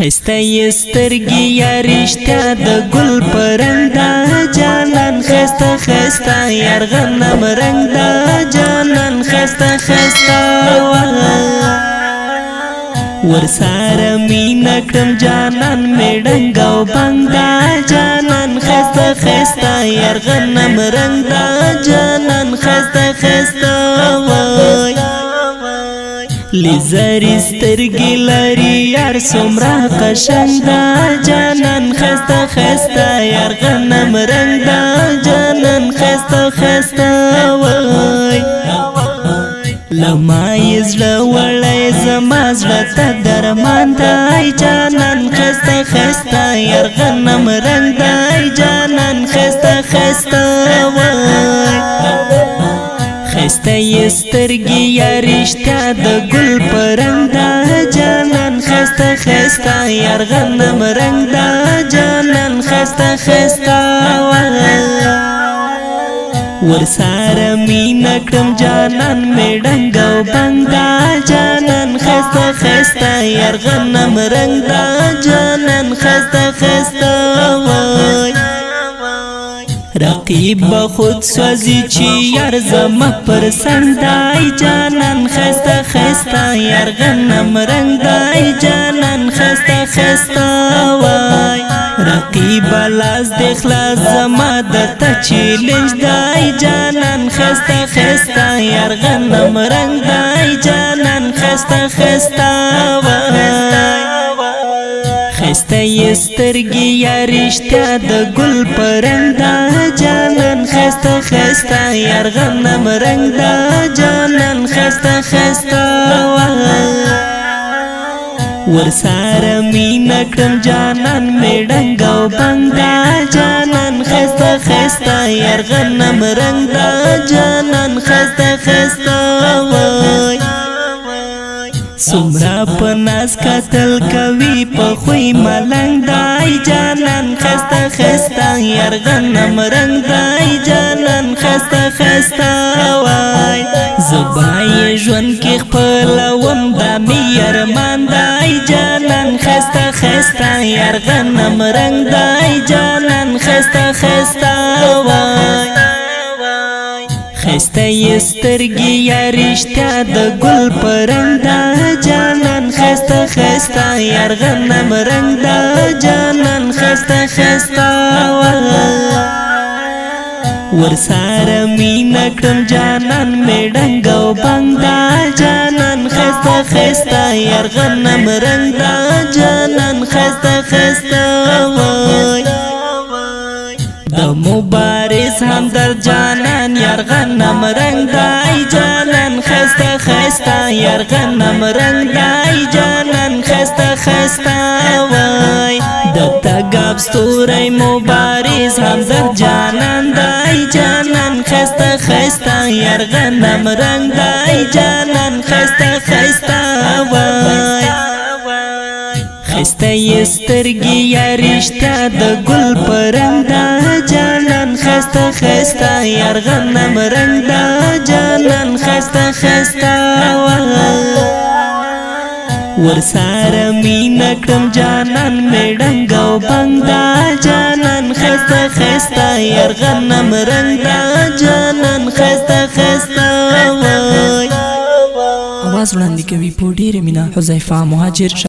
خسته سترګې یا رښتیا د ګل پرنګ دا جانان خسته خسته یار غنم رنګ دا جانان خسته خسته ورساره مینا کړم جانان مې ډنګ او بنګ دا جانان خسته خسته یار غنم رنګ دا جانان خسته خسته وای لزری سترګې لري یار څومره قشنګ دا جانان خسته خسته یار غنم رنګ دا جانان خسته خسته وای لما یې زړه وړی زما زړه ته درمان دی جانان خسته خسته یار غنم رنګ دی جانان خسته خسته وای خسته سترګې یا رښتیا د ګل پرنګ دا جانان خسته خسته یار غنم رنګ دا جانان خسته خسته ورساره مینا کړم جانان مې ډنګ او بنګ دا جانان خسته خسته یار غنم رنګ دا جانان خسته خسته وای رقیب با خود سوزی چی یار زما پر سنگ دای جانان خسته خسته یار غنم رنگ دای جانان خسته خسته وای رقیب لاس دخلا زما درته چیلنج دای جانان خسته خسته یار غنم رنگ دای جانان خسته خسته وای خسته سترګې یا رښتیا د ګل پرنګ دا جانان خسته خسته یار غنم رنګ دا جانان خسته خسته ورساره مینا کړم جانان مې ډنګ او بنګ دا جانان خسته خسته یار غنم رنګ دا جانان خسته خسته وای سمرا په ناز قتل کوي په خوې ملنګ دای جانان خسته خسته یار غنم رنګ دای جانان خسته خسته وای زبای ژوند کې خپلوم دا مې ارمان دای جانان خسته خسته یار غنم رنګ دای جانان خسته خسته وای خسته سترګې یا رښتیا د ګل پرنګ دا جانان خسته خسته یار غنم رنګ دا جانان خسته خسته ورساره مینا کړم جانان مې ډنګ او بنګ دا جانان خسته خسته یار غنم رنګ دا جانان خسته خسته وای د مبارز همدرد جانان یار غنم رنګ دای جانان خسته خسته یار غنم رنګ دای جانان خسته خسته وای د تګاب ستوری مبارز همدرد جانان دای جانان خسته خسته یار غنم رنګ دای جانان خسته خسته وای خسته سترګې یا رښتیا د ګل پرنګ دا جانان خسته خسته یار غنم رنګ دا جانان خسته خسته ورساره مینا کړم جانان مې ډنګ او بنګ دا جانان خسته خسته یار غنم رنګ دا جانان خسته خسته وای आवाज وړاندې کوي په ډېره مینه حذیفه مهاجر